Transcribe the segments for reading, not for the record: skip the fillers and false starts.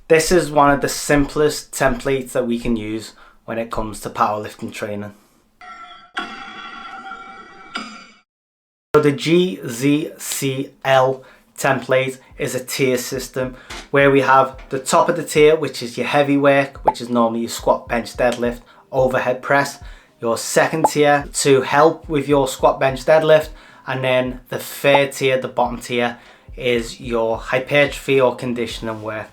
This is one of the simplest templates that we can use when it comes to powerlifting training. So the GZCL template is a tier system where we have the top of the tier, which is your heavy work, which is normally your squat, bench, deadlift, overhead press. Your second tier to help with your squat, bench, deadlift, and then the third tier, the bottom tier, is your hypertrophy or conditioning work.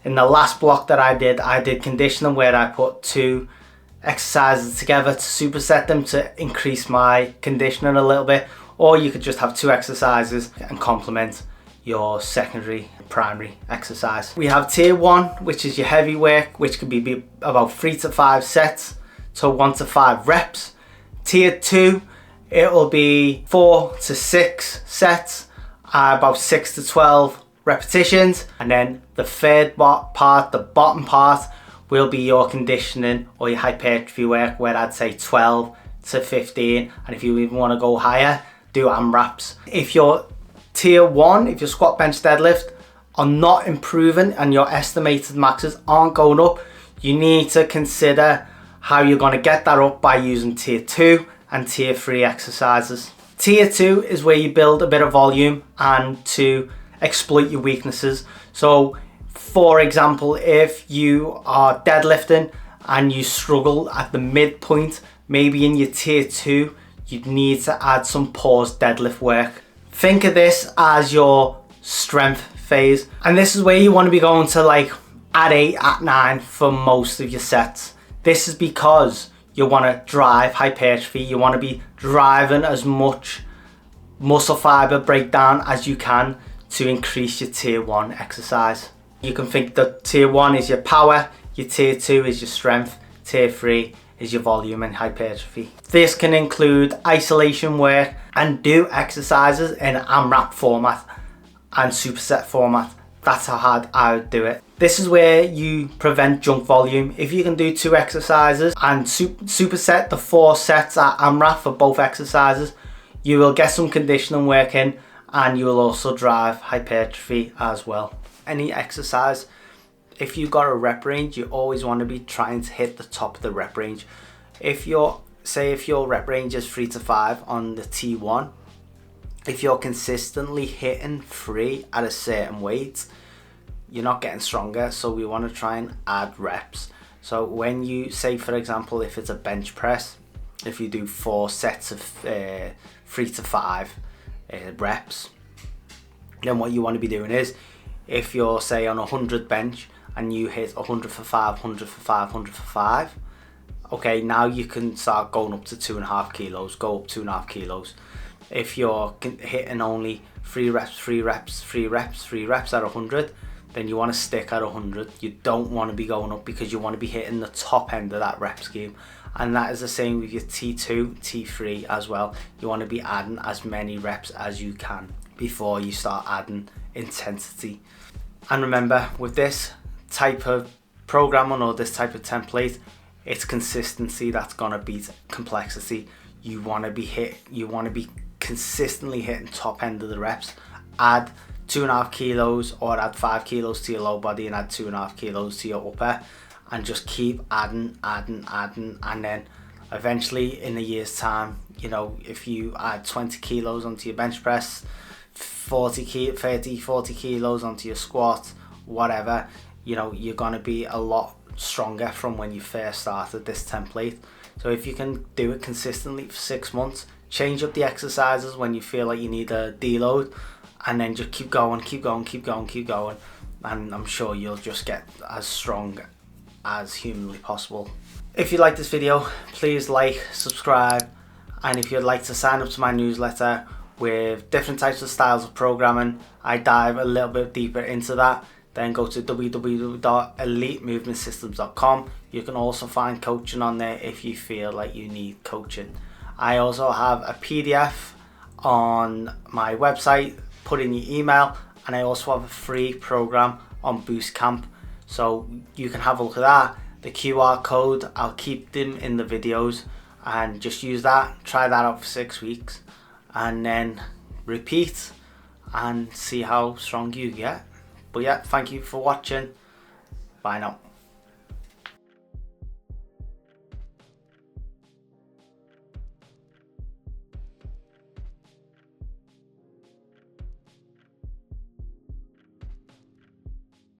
In the last block that I did conditioning, where I put 2 exercises together to superset them to increase my conditioning a little bit, or you could just have 2 exercises and complement your secondary primary exercise. We have tier 1, which is your heavy work, which could be about 3 to 5 sets to 1 to 5 reps. Tier 2, it'll be 4 to 6 sets, about 6 to 12 repetitions. And then the third part, the bottom part, will be your conditioning or your hypertrophy work, where I'd say 12 to 15. And if you even want to go higher, do AMRAPs. If your tier 1, if your squat, bench, deadlift are not improving and your estimated maxes aren't going up, you need to consider how you're going to get that up by using tier 2 and tier 3 exercises. Tier 2 is where you build a bit of volume and to exploit your weaknesses. So for example, if you are deadlifting and you struggle at the midpoint, maybe in your tier 2, you'd need to add some paused deadlift work. Think of this as your strength phase, and this is where you want to be going to like at 8, at 9 for most of your sets. This is because you want to drive hypertrophy. You want to be driving as much muscle fiber breakdown as you can to increase your tier 1 exercise. You can think that tier 1 is your power, your tier 2 is your strength, tier 3 is your volume and hypertrophy. This can include isolation work and do exercises in AMRAP format and superset format. That's how hard I would do it. This is where you prevent junk volume. If you can do 2 exercises and superset the 4 sets at AMRAP for both exercises, you will get some conditioning work in, and you will also drive hypertrophy as well. Any exercise, if you've got a rep range, you always want to be trying to hit the top of the rep range. If your rep range is 3 to 5 on the T1, if you're consistently hitting 3 at a certain weight, you're not getting stronger. So we want to try and add reps. So when you say, for example, if it's a bench press, if you do 4 sets of 3 to 5 reps, then what you want to be doing is, if you're say on 100 bench and you hit 100 for 5, 100 for 5, 100 for 5, okay, now you can start going up to 2.5 kilos, go up 2.5 kilos. If you're hitting only 3 reps, 3 reps, 3 reps, 3 reps at 100, then you want to stick at 100. You don't want to be going up, because you want to be hitting the top end of that rep scheme. And that is the same with your T2, T3 as well. You want to be adding as many reps as you can before you start adding intensity. And remember, with this type of programming or this type of template, it's consistency that's gonna beat complexity. You want to be consistently hitting top end of the reps. Add 2.5 kilos or add 5 kilos to your low body and add 2.5 kilos to your upper, and just keep adding, and then eventually in a year's time, you know, if you add 20 kilos onto your bench press, 40 kilos onto your squat, whatever, you know, you're gonna be a lot stronger from when you first started this template. So if you can do it consistently for 6 months, change up the exercises when you feel like you need a deload, and then just keep going, and I'm sure you'll just get as strong as humanly possible. If you like this video, please like, subscribe, and if you'd like to sign up to my newsletter with different types of styles of programming, I dive a little bit deeper into that, then go to www.elitemovementsystems.com. You can also find coaching on there if you feel like you need coaching. I also have a PDF on my website, put in your email, and I also have a free program on Boost Camp, so you can have a look at that. The QR code, I'll keep them in the videos, and just use that, try that out for 6 weeks, and then repeat and see how strong you get. But yeah, thank you for watching. Bye now.